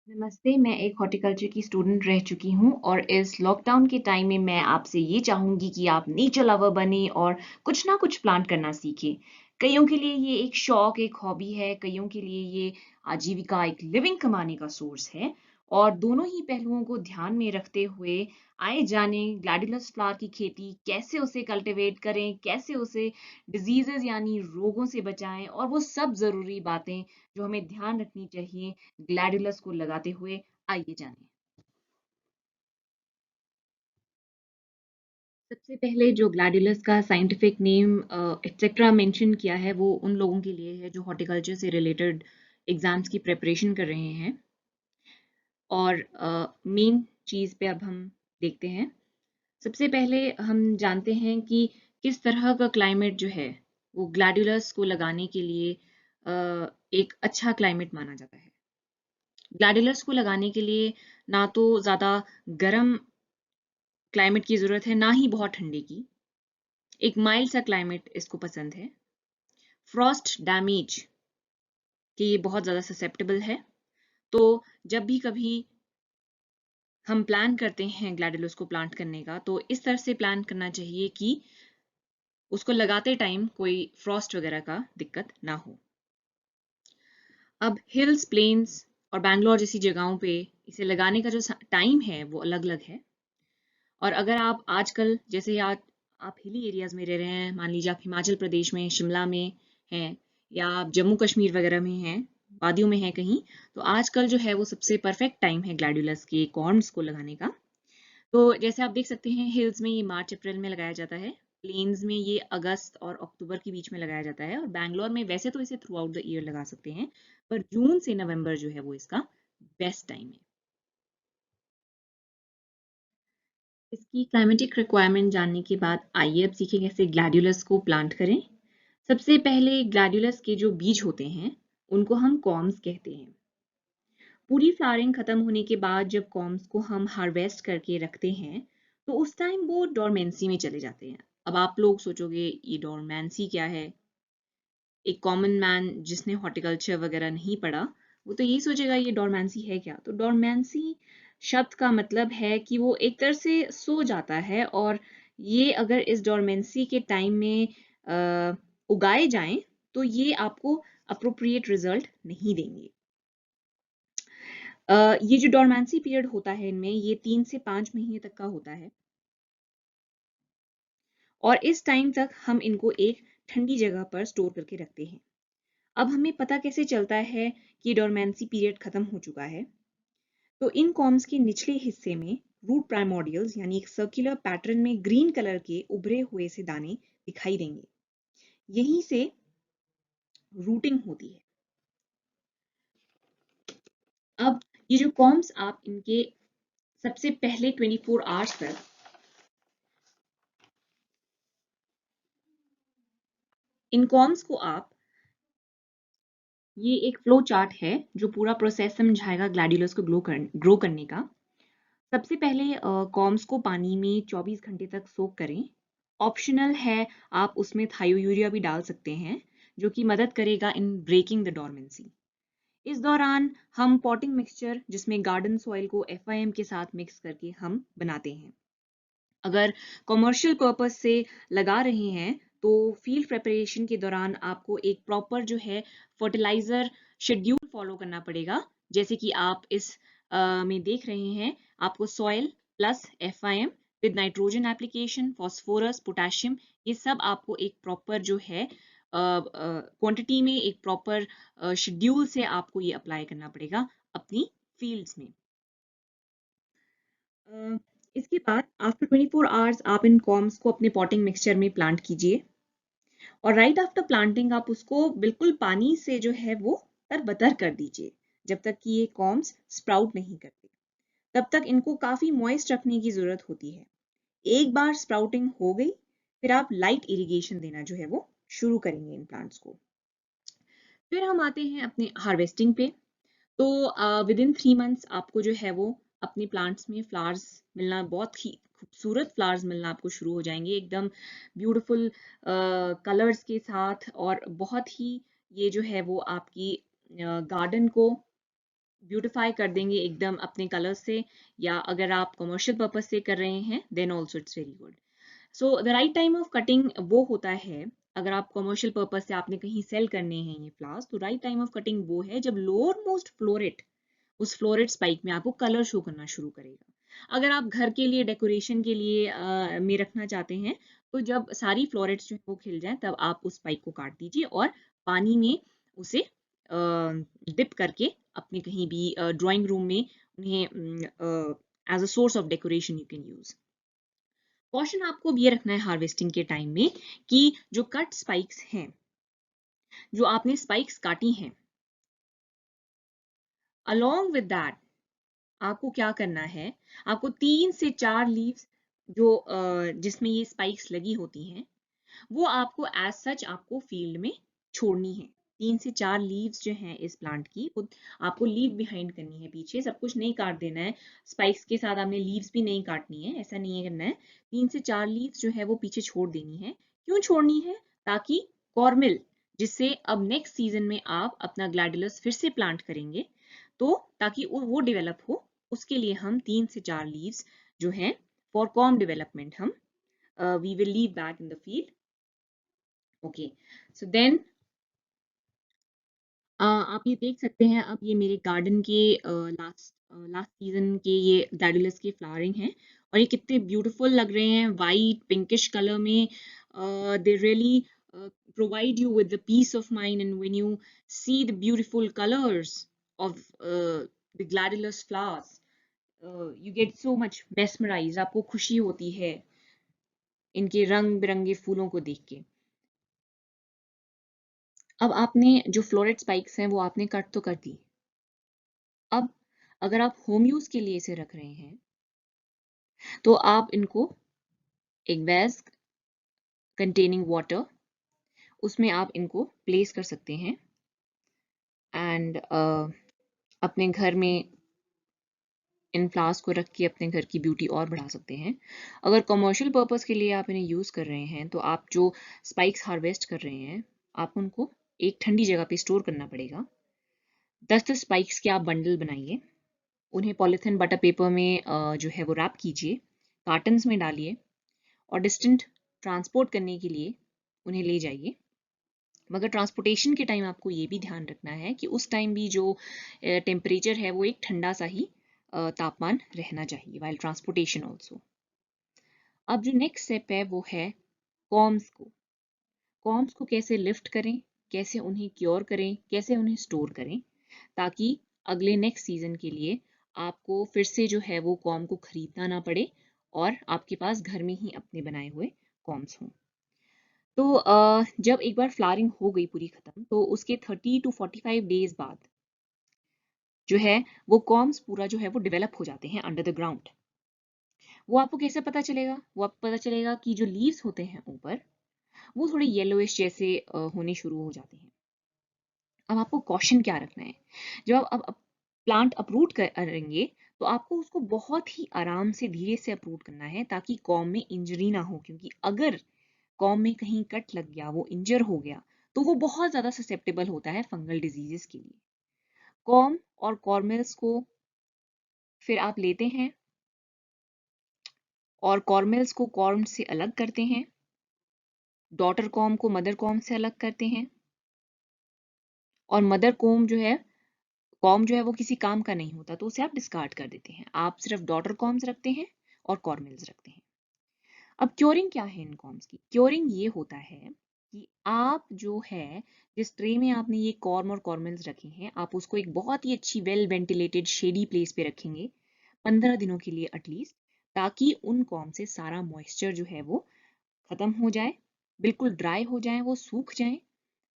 नमस्ते, मैं एक हॉर्टिकल्चर की स्टूडेंट रह चुकी हूँ और इस लॉकडाउन के टाइम में मैं आपसे ये चाहूँगी कि आप नेचर लवर बनें और कुछ ना कुछ प्लांट करना सीखें। कइयों के लिए ये एक शौक, एक हॉबी है, कइयों के लिए ये आजीविका, एक लिविंग कमाने का सोर्स है और दोनों ही पहलुओं को ध्यान में रखते हुए आए जाने ग्लैडियोलस फ्लावर की खेती कैसे उसे कल्टीवेट करें, कैसे उसे डिजीज़ेज़ यानी रोगों से बचाएँ और वो सब ज़रूरी बातें जो हमें ध्यान रखनी चाहिए ग्लैडुलस को लगाते हुए आइए जानें। सबसे पहले जो ग्लैडुलस का साइंटिफिक नेम एटसेट्रा मेंशन किया है वो उन लोगों के लिए है जो हॉर्टिकल्चर से रिलेटेड एग्जाम्स की प्रिपरेशन कर रहे हैं और मेन चीज़ पे अब हम देखते हैं। सबसे पहले हम जानते हैं कि किस तरह का क्लाइमेट जो है वो ग्लैडुलस को लगाने के लिए एक अच्छा क्लाइमेट माना जाता है। ग्लैडुलस को लगाने के लिए ना तो ज़्यादा गर्म क्लाइमेट की ज़रूरत है, ना ही बहुत ठंडी की। एक माइल्ड सा क्लाइमेट इसको पसंद है। फ्रॉस्ट डैमेज के ये बहुत ज़्यादा ससेप्टेबल है। तो जब भी कभी हम प्लान करते हैं ग्लैडुलस को प्लांट करने का, तो इस तरह से प्लान करना चाहिए कि उसको लगाते टाइम कोई फ्रॉस्ट वगैरह का दिक्कत ना हो। अब हिल्स, प्लेन्स और बैंगलोर जैसी जगहों पे इसे लगाने का जो टाइम है वो अलग-अलग है। और अगर आप आजकल जैसे आप हिली एरियाज में रह रहे हैं, मान लीजिए आप हिमाचल प्रदेश में, शिमला में हैं या आप जम्मू कश्मीर वगैरह में हैं, वादियों में हैं कहीं, तो आजकल जो है वो सबसे परफेक्ट टाइम है ग्लैडुलस के कॉर्म्स को लगाने का। तो जैसे आप देख सकते हैं हिल्स में ये मार्च अप्रैल में लगाया जाता है, प्लेन्स में ये अगस्त और अक्टूबर के बीच में लगाया जाता है और बैंगलोर में वैसे तो इसे थ्रू आउट द ईयर लगा सकते हैं, पर जून से नवंबर जो है वो इसका बेस्ट टाइम है। इसकी क्लाइमेटिक रिक्वायरमेंट जानने के बाद आइए अब सीखें कैसे ग्लैडुलस को प्लांट करें। सबसे पहले ग्लैडुलस के जो बीज होते हैं उनको हम कॉर्म्स कहते हैं। पूरी फ्लावरिंग खत्म होने के बाद जब कॉर्म्स को हम हार्वेस्ट करके रखते हैं तो उस टाइम वो डोरमेंसी में चले जाते हैं। अब आप लोग सोचोगे ये डोरमेंसी क्या है? एक कॉमन मैन जिसने हॉर्टिकल्चर वगैरह नहीं पढ़ा वो तो यही सोचेगा ये डोरमेंसी है क्या। तो डोरमेंसी शब्द का मतलब है कि वो एक तरह से सो जाता है और ये अगर इस डोरमेंसी के टाइम में उगाए जाएं तो ये आपको अप्रोप्रिएट रिजल्ट नहीं देंगे। ये जो डोरमेंसी पीरियड होता है इनमें ये 3 से 5 महीने तक का होता है और इस टाइम तक हम इनको एक ठंडी जगह पर स्टोर करके रखते हैं। अब हमें पता कैसे चलता है कि डोरमेंसी पीरियड खत्म हो चुका है? तो इन कॉर्म्स के निचले हिस्से में रूट प्राइमोर्डियल्स यानी एक सर्कुलर पैटर्न में ग्रीन कलर के उभरे हुए से दाने दिखाई देंगे। यहीं से रूटिंग होती है। अब ये जो कॉर्म्स आप इनके सबसे पहले 24 आवर्स तक इन कॉर्म्स को आप ये एक फ्लो चार्ट है जो पूरा प्रोसेस समझाएगा ग्लैडुलस को ग्रो करने का। सबसे पहले कॉर्म्स को पानी में 24 घंटे तक सोक करें। ऑप्शनल है, आप उसमें थायोयूरिया भी डाल सकते हैं जो कि मदद करेगा इन ब्रेकिंग द डोरमेंसी। इस दौरान हम पॉटिंग मिक्सचर जिसमें गार्डन सॉइल को FIM के साथ मिक्स करके हम बनाते हैं। अगर कॉमर्शियल पर्पस से लगा रहे हैं तो फील्ड प्रिपरेशन के दौरान आपको एक प्रॉपर जो है फर्टिलाइजर शेड्यूल फॉलो करना पड़ेगा। जैसे कि आप इस में देख रहे हैं, आपको soil plus FIM with nitrogen application, phosphorus, potassium, ये सब आपको एक प्रॉपर जो है क्वांटिटी में एक प्रॉपर शेड्यूल से आपको ये अप्लाई करना पड़ेगा अपनी फील्ड्स में। अ, इसके बाद आफ्टर 24 आवर्स आप इन कॉर्म्स को अपने पॉटिंग मिक्सचर में प्लांट कीजिए और राइट आफ्टर प्लांटिंग आप उसको बिल्कुल पानी से जो है वो तरबतर कर दीजिए जब तक कि ये कॉर्म्स स्प्राउट नहीं करते। तब तक इनको काफी मॉइस्ट रखने की जरूरत होती है। एक बार स्प्राउटिंग हो गई फिर आप लाइट इरिगेशन देना जो है वो शुरू करेंगे इन प्लांट्स को। फिर हम आते हैं अपने हार्वेस्टिंग पे। तो विद इन 3 मंथ्स आपको जो है वो अपने प्लांट्स में फ्लावर्स मिलना, बहुत ही खूबसूरत फ्लावर्स मिलना आपको शुरू हो जाएंगे एकदम ब्यूटीफुल कलर्स के साथ और बहुत ही ये जो है वो आपकी गार्डन को ब्यूटिफाई कर देंगे एकदम अपने कलर से, या अगर आप कमर्शियल पर्पज से कर रहे हैं then also it's very good. So the right time of cutting वो होता है, अगर आप कमर्शियल पर्पज से आपने कहीं सेल करने हैं ये फ्लावर्स, तो राइट टाइम ऑफ कटिंग वो है जब लोअर मोस्ट फ्लोरेट, उस फ्लोरेट स्पाइक में आपको कलर शो करना शुरू करेगा। अगर आप घर के लिए डेकोरेशन के लिए में रखना चाहते हैं, तो जब सारी फ्लोरेट्स जो है वो खिल जाए तब आप उस स्पाइक को काट दीजिए और पानी में उसे डिप करके अपने कहीं भी ड्राइंग रूम में उन्हें as a source of decoration you can use. Caution आपको अब ये रखना है हार्वेस्टिंग के टाइम में कि जो कट स्पाइक्स हैं, जो आपने स्पाइक्स काटी हैं, अलोंग विद दैट आपको क्या करना है, आपको 3 से 4 लीव्स जो जिसमें ये स्पाइक्स लगी होती हैं, वो आपको एज सच आपको फील्ड में छोड़नी है। 3 से 4 लीव्स जो हैं इस प्लांट की, वो आपको लीव बिहाइंड करनी है, पीछे सब कुछ नहीं काट देना है, स्पाइक्स के साथ आपने लीव्स भी नहीं काटनी है, ऐसा नहीं है करना है। 3 से 4 लीव्स जो है वो पीछे छोड़ देनी है। क्यों छोड़नी है? ताकि कॉर्मिल, जिससे अब नेक्स्ट सीजन में आप अपना ग्लैडिलस फिर से प्लांट करेंगे, तो ताकि वो डेवलप हो, उसके लिए हम 3 से 4 लीव्स जो हैं फॉर कॉम डेवलपमेंट हम we will leave that in the field. Okay, so then आप ये देख सकते हैं, अब ये मेरे गार्डन के लास्ट लास्ट सीजन के ये ग्लैडियोलस के फ्लावरिंग हैं, और ये कितने ब्यूटीफुल लग रहे हैं, वाइट पिंकिश कलर में। They really provide you with the peace of mind, and when you see the beautiful colors of the gladiolus flowers, you get so much mesmerized, आपको खुशी होती है इनके रंग बिरंगे फूलों को देख के। अब आपने जो फ्लोरेट स्पाइक्स हैं वो आपने कट तो कर दी। अब अगर आप होम यूज के लिए इसे रख रहे हैं, तो आप इनको एक वैस कंटेनिंग वाटर, उसमें आप इनको प्लेस कर सकते हैं, एंड अपने घर में इन फ्लावर्स को रख के अपने घर की ब्यूटी और बढ़ा सकते हैं। अगर कमर्शियल पर्पस के लिए आप इन्हें यूज कर रहे हैं, तो आप जो स्पाइक्स हार्वेस्ट कर रहे हैं, आप उनको एक ठंडी जगह पे स्टोर करना पड़ेगा। 10-10 स्पाइक्स के आप बंडल बनाइए, उन्हें पॉलिथीन बटर पेपर में जो है वो रैप कीजिए, कार्टन्स में डालिए, और डिस्टेंट ट्रांसपोर्ट करने के लिए उन्हें ले जाइए। मगर ट्रांसपोर्टेशन के टाइम आपको ये भी ध्यान रखना है कि उस टाइम भी जो टेम्परेचर है वो एक ठंडा सा ही तापमान रहना चाहिए वाइल ट्रांसपोर्टेशन ऑल्सो। अब जो नेक्स्ट स्टेप है वो है कॉम्स को। कॉम्स को कैसे लिफ्ट करें, कैसे उन्हें क्योर करें, कैसे उन्हें स्टोर करें, ताकि अगले नेक्स्ट सीजन के लिए आपको फिर से जो है वो कॉम को खरीदना ना पड़े और आपके पास घर में ही अपने बनाए हुए कॉम्स हों। तो जब एक बार फ्लावरिंग हो गई पूरी खत्म, तो उसके 30 to 45 डेज बाद जो है वो कॉम्स पूरा जो है वो डेवलप हो जाते हैं अंडर द ग्राउंड। वो आपको कैसे पता चलेगा? वो आपको पता चलेगा कि जो लीव्स होते हैं ऊपर, वो थोड़े येलोइश जैसे होने शुरू हो जाते हैं। अब आपको कॉशन क्या रखना है, जब आप अब प्लांट अप्रूट करेंगे, तो आपको उसको बहुत ही आराम से धीरे से अप्रूट करना है, ताकि कॉम में इंजरी ना हो, क्योंकि अगर कॉम में कहीं कट लग गया, वो इंजर हो गया, तो वो बहुत ज्यादा ससेप्टेबल होता है फंगल डिजीजेस के लिए। कॉम और कॉर्मेल्स को फिर आप लेते हैं और कॉर्मेल्स को कॉर्म से अलग करते हैं, डॉटर कॉम को मदर कॉम से अलग करते हैं, और मदर कॉम जो है वो किसी काम का नहीं होता, तो उसे आप डिस्कार्ड कर देते हैं। आप सिर्फ डॉटर कॉम्स रखते हैं और कॉर्मेल्स रखते हैं। अब क्योरिंग क्या है इन कॉम्स की? क्योरिंग ये होता है कि आप जो है, जिस ट्रे में आपने ये कॉर्म और कॉर्मेल्स रखे हैं, आप उसको एक बहुत ही अच्छी वेल वेंटिलेटेड शेडी प्लेस पे रखेंगे 15 दिनों के लिए एटलीस्ट, ताकि उन कॉम से सारा मॉइस्चर जो है वो खत्म हो जाए, बिल्कुल ड्राई हो जाए, वो सूख जाए।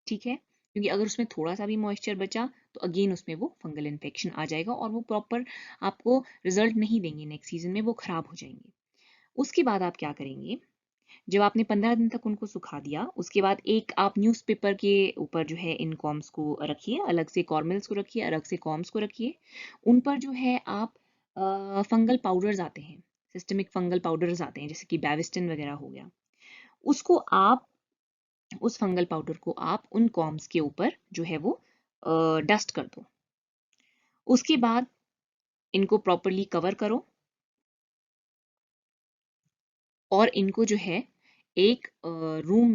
ठीक है, क्योंकि अगर उसमें थोड़ा सा भी मॉइस्चर बचा तो अगेन उसमें वो फंगल इन्फेक्शन आ जाएगा और वो प्रॉपर आपको रिजल्ट नहीं देंगे, नेक्स्ट सीजन में वो खराब हो जाएंगे। उसके बाद आप क्या करेंगे, जब आपने 15 दिन तक उनको सुखा दिया, उसके बाद एक आप न्यूज़पेपर के ऊपर जो है इन कॉम्स को रखिए, अलग से कॉर्मेल्स को रखिए, अलग से कॉम्स को रखिए। उन पर जो है आप फंगल पाउडर्स आते हैं, सिस्टमिक फंगल पाउडर्स आते हैं, जैसे कि बैविस्टिन वगैरह हो गया, उसको आप उस फंगल पाउडर को आप उन कॉम्स के ऊपर जो है वो डस्ट कर दो। उसके बाद इनको प्रॉपरली कवर करो और इनको जो है एक रूम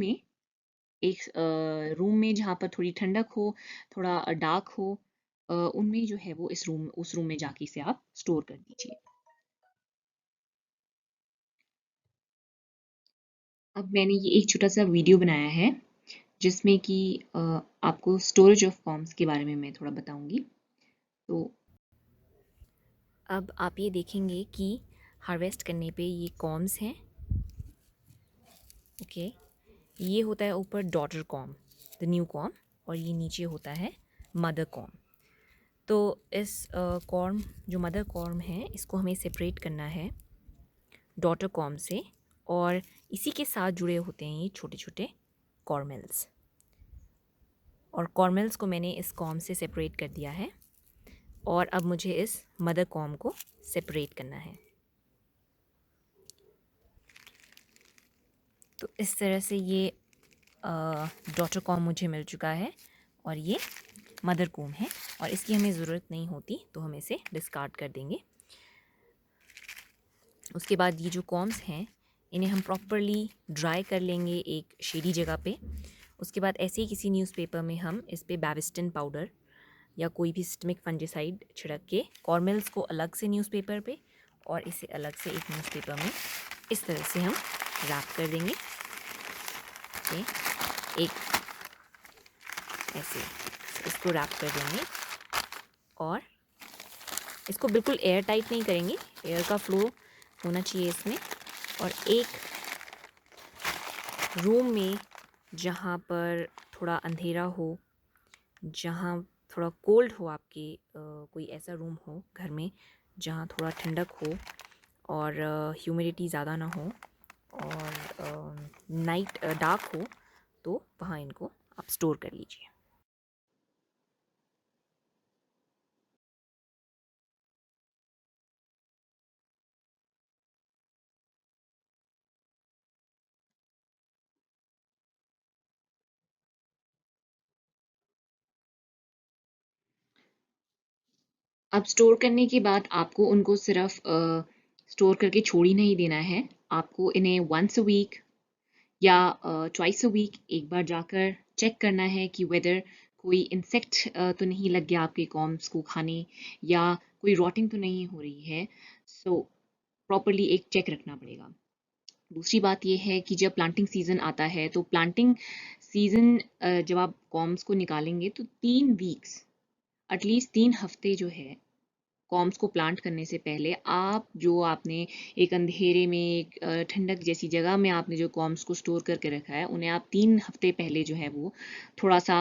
में जहाँ पर थोड़ी ठंडक हो, थोड़ा डार्क हो, उनमें जो है वो उस रूम में जाके इसे आप स्टोर कर दीजिए। अब मैंने ये एक छोटा सा वीडियो बनाया है जिसमें कि आपको स्टोरेज ऑफ फॉर्म्स के बारे में मैं थोड़ा बताऊंगी। तो अब आप ये देखेंगे कि हार्वेस्ट करने पे ये कॉर्म्स हैं। ओके, ये होता है ऊपर daughter corm, the new corm, और ये नीचे होता है मदर कॉर्म। तो इस कॉर्म, जो मदर कॉर्म है, इसको हमें सेपरेट करना है डॉटर कॉर्म से, और इसी के साथ जुड़े होते हैं ये छोटे छोटे कॉर्मेल्स। और कॉर्मेल्स को मैंने इस कॉर्म से सेपरेट कर दिया है, और अब मुझे इस मदर कॉर्म को सेपरेट करना है। तो इस तरह से ये डॉटर कॉर्म मुझे मिल चुका है, और ये मदर कॉर्म है, और इसकी हमें ज़रूरत नहीं होती, तो हम इसे डिस्कार्ड कर देंगे। उसके बाद ये जो कॉर्म्स हैं, इन्हें हम प्रॉपरली ड्राई कर लेंगे एक शेडी जगह पे। उसके बाद ऐसे ही किसी न्यूज़पेपर में हम इस पे बैविस्टिन पाउडर या कोई भी सिस्टमिक फंजीसाइड छिड़क के कॉर्मेल्स को अलग से न्यूज़पेपर पे और इसे अलग से एक न्यूज़पेपर में इस तरह से हम रैप कर देंगे। एक ऐसे इसको रैप कर देंगे, और इसको बिल्कुल एयर टाइट नहीं करेंगे, एयर का फ्लो होना चाहिए इसमें। और एक रूम में जहाँ पर थोड़ा अंधेरा हो, जहाँ थोड़ा कोल्ड हो, आपके कोई ऐसा रूम हो घर में जहाँ थोड़ा ठंडक हो और ह्यूमिडिटी ज़्यादा ना हो और नाइट डार्क हो, तो वहाँ इनको आप स्टोर कर लीजिए। अब स्टोर करने के बाद आपको उनको सिर्फ स्टोर करके छोड़ ही नहीं देना है। आपको इन्हें वंस अ वीक या ट्वाइस अ वीक एक बार जाकर चेक करना है कि वेदर कोई इंसेक्ट तो नहीं लग गया आपके कॉर्म्स को खाने, या कोई रॉटिंग तो नहीं हो रही है। सो प्रॉपरली एक चेक रखना पड़ेगा। दूसरी बात यह है कि जब प्लांटिंग सीज़न आता है, तो प्लांटिंग सीज़न जब आप कॉर्म्स को निकालेंगे तो 3 वीक्स, एटलीस्ट 3 हफ्ते जो है कॉर्म्स को प्लांट करने से पहले, आप जो आपने एक अंधेरे में एक ठंडक जैसी जगह में आपने जो कॉर्म्स को स्टोर करके रखा है, उन्हें आप 3 हफ्ते पहले जो है वो थोड़ा सा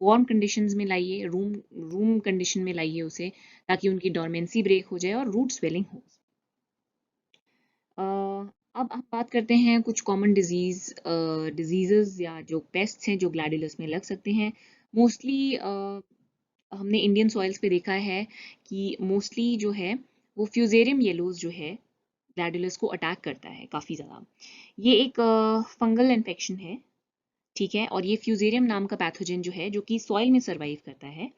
वार्म कंडीशंस में लाइए, रूम रूम कंडीशन में लाइए उसे, ताकि उनकी डोरमेंसी ब्रेक हो जाए और रूट स्वेलिंग हो। अब हम बात करते हैं कुछ कॉमन डिजीज़ या जो पेस्ट्स हैं जो ग्लैडिलस में लग सकते हैं। मोस्टली हमने इंडियन सॉइल्स पे देखा है कि मोस्टली जो है वो फ्यूजेरियम येलोज जो है ग्लैडुलस को अटैक करता है काफ़ी ज़्यादा। ये एक फंगल इन्फेक्शन है, ठीक है, और ये फ्यूजेरियम नाम का पैथोजन जो है जो कि सॉइल में सर्वाइव करता है,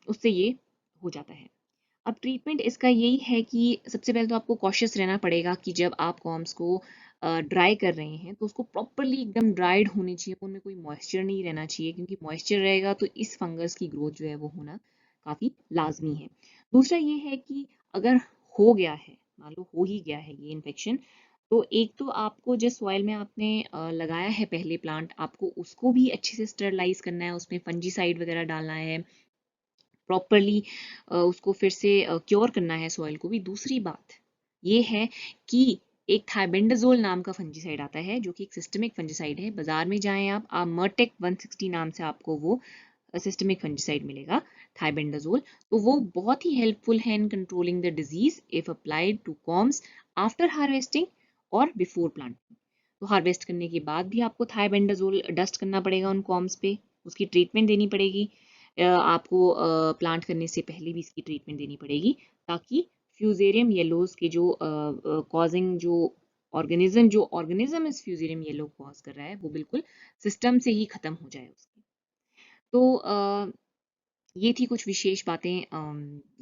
उससे ये हो जाता है। अब ट्रीटमेंट इसका यही है कि सबसे पहले तो आपको कॉशियस रहना पड़ेगा कि जब आप कॉर्म्स को ड्राई कर रहे हैं तो उसको प्रॉपरली एकदम ड्राइड होनी चाहिए, उनमें कोई मॉइस्चर नहीं रहना चाहिए, क्योंकि मॉइस्चर रहेगा तो इस फंगस की ग्रोथ जो है वो होना काफ़ी लाजमी है। दूसरा ये है कि अगर हो गया है, मान लो हो ही गया है ये इन्फेक्शन, तो एक तो आपको जिस सॉइल में आपने लगाया है पहले प्लांट, आपको उसको भी अच्छे से स्टरलाइज करना है, उसमें फंजीसाइड वगैरह डालना है, प्रॉपरली उसको फिर से क्योर करना है सॉइल को भी। दूसरी बात ये है कि एक थाइबेंडाजोल नाम का फंजीसाइड आता है जो कि एक सिस्टमिक फंजीसाइड है। बाजार में जाएं आप मर्टेक 160 नाम से आपको वो सिस्टमिक फंजीसाइड मिलेगा, थाइबेंडाजोल। तो वो बहुत ही हेल्पफुल है in controlling the disease if applied to corms after harvesting और बिफोर प्लांटिंग। तो हार्वेस्ट करने के बाद भी आपको थाइबेंडाजोल डस्ट करना पड़ेगा उन कॉर्म्स पे, उसकी ट्रीटमेंट देनी पड़ेगी। आपको प्लांट करने से पहले भी इसकी ट्रीटमेंट देनी पड़ेगी, ताकि फ्यूजेरियम येलोज के जो कॉजिंग जो ऑर्गेनिज्म इस फ्यूजेरियम येलो कॉज कर रहा है वो बिल्कुल सिस्टम से ही खत्म हो जाए उसकी। तो ये थी कुछ विशेष बातें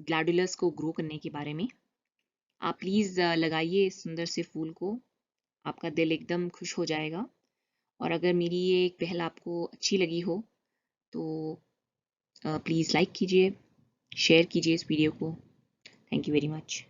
ग्लैडुलस को ग्रो करने के बारे में। आप प्लीज़ लगाइए इस सुंदर से फूल को, आपका दिल एकदम खुश हो जाएगा। और अगर मेरी ये एक पहल आपको अच्छी लगी हो तो प्लीज़ लाइक कीजिए, शेयर कीजिए इस वीडियो को। Thank you very much.